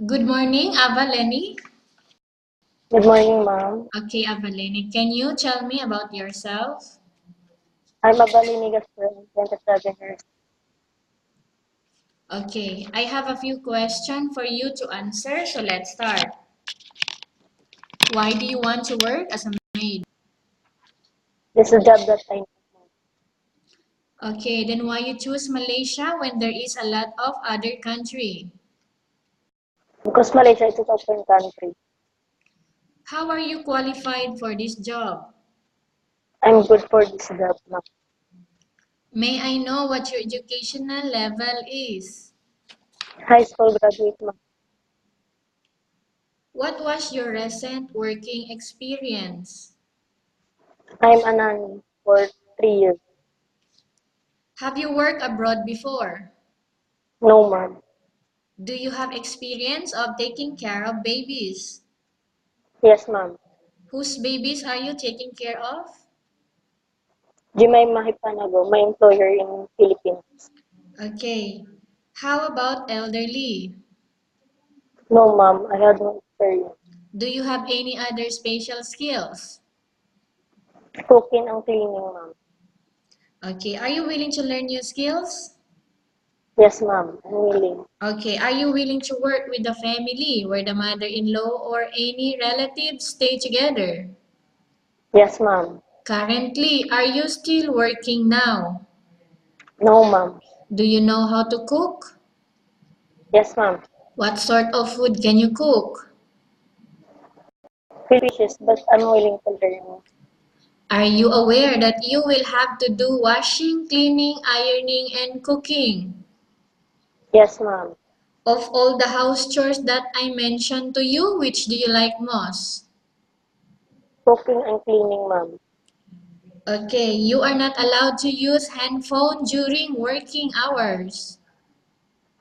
Good morning, Ava Leny. Good morning, ma'am. Okay, Ava Leny, can you tell me about yourself? I'm a Balinigas friend, 27 years. Okay, I have a few questions for you to answer, so let's start. Why do you want to work as a maid? This is a job that I know, ma'am. Okay, then why you choose Malaysia when there is a lot of other country? Because Malaysia is an open country. How are you qualified for this job? I'm good for this job, ma'am. May I know what your educational level is? High school graduate, ma'am. What was your recent working experience? I'm a nanny for 3 years. Have you worked abroad before? No, ma'am. Do you have experience of taking care of babies? Yes, ma'am. Whose babies are you taking care of? Jemima Hipanago, my employer in Philippines. Okay. How about elderly? No, ma'am. I had no experience. Do you have any other special skills? Cooking and cleaning, ma'am. Okay. Are you willing to learn new skills? Yes, ma'am. I'm willing. Okay. Are you willing to work with the family where the mother-in-law or any relatives stay together? Yes, ma'am. Currently, are you still working now? No, ma'am. Do you know how to cook? Yes, ma'am. What sort of food can you cook? Fishes, but I'm willing to learn. Are you aware that you will have to do washing, cleaning, ironing, and cooking? Yes, ma'am. Of all the house chores that I mentioned to you, which do you like most? Cooking and cleaning, ma'am. Okay, you are not allowed to use handphone during working hours.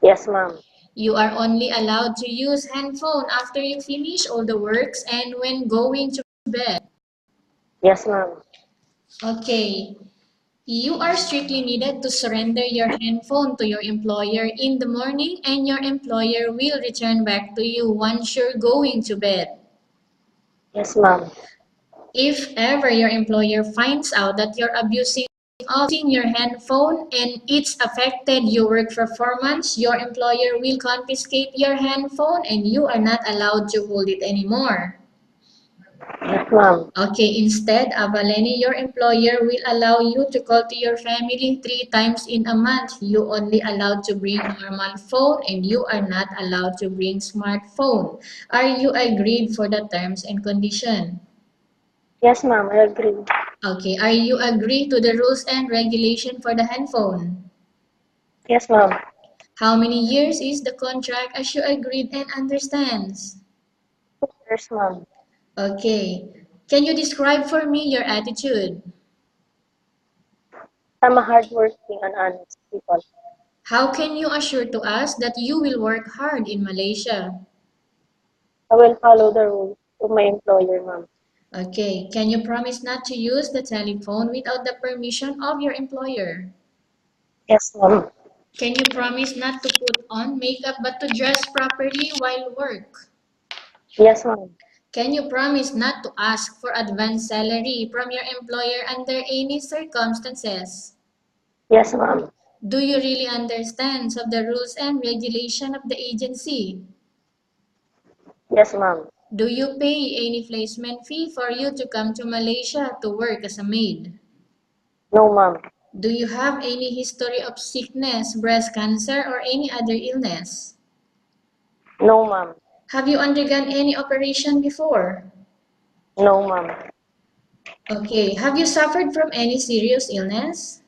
Yes, ma'am. You are only allowed to use handphone after you finish all the works and when going to bed. Yes, ma'am. Okay, you are strictly needed to surrender your handphone to your employer in the morning and your employer will return back to you once you're going to bed. Yes, ma'am. If ever your employer finds out that you're abusing of using your handphone and it's affected your work performance, your employer will confiscate your handphone and you are not allowed to hold it anymore. Yes, ma'am. Okay, instead, Avaleni, your employer will allow you to call to your family 3 times in a month. You only allowed to bring normal phone and you are not allowed to bring smartphone. Are you agreed for the terms and condition? Yes, ma'am. I agree. Okay, are you agree to the rules and regulation for the handphone? Yes, ma'am. How many years is the contract as you agreed and understands? Yes, ma'am. Okay, can you describe for me your attitude? I'm a hardworking and honest people. How can you assure to us that you will work hard in Malaysia? I will follow the rules of my employer, ma'am. Okay, can you promise not to use the telephone without the permission of your employer? Yes, ma'am. Can you promise not to put on makeup but to dress properly while work? Yes, ma'am. Can you promise not to ask for advance salary from your employer under any circumstances? Yes, ma'am. Do you really understand of the rules and regulation of the agency? Yes, ma'am. Do you pay any placement fee for you to come to Malaysia to work as a maid? No, ma'am. Do you have any history of sickness, breast cancer, or any other illness? No, ma'am. Have you undergone any operation before? No, ma'am. Okay, have you suffered from any serious illness?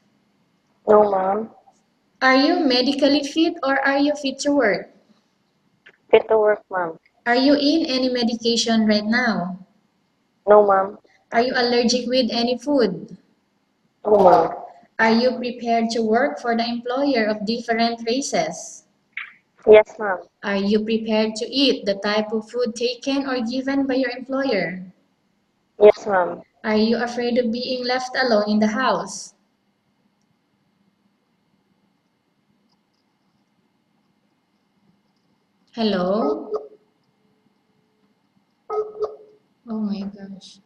No, ma'am. Are you medically fit or are you fit to work? Fit to work, ma'am. Are you in any medication right now? No, ma'am. Are you allergic with any food? No, ma'am. Are you prepared to work for the employer of different races? Yes, ma'am. Are you prepared to eat the type of food taken or given by your employer? Yes, ma'am. Are you afraid of being left alone in the house? Hello? Oh my gosh.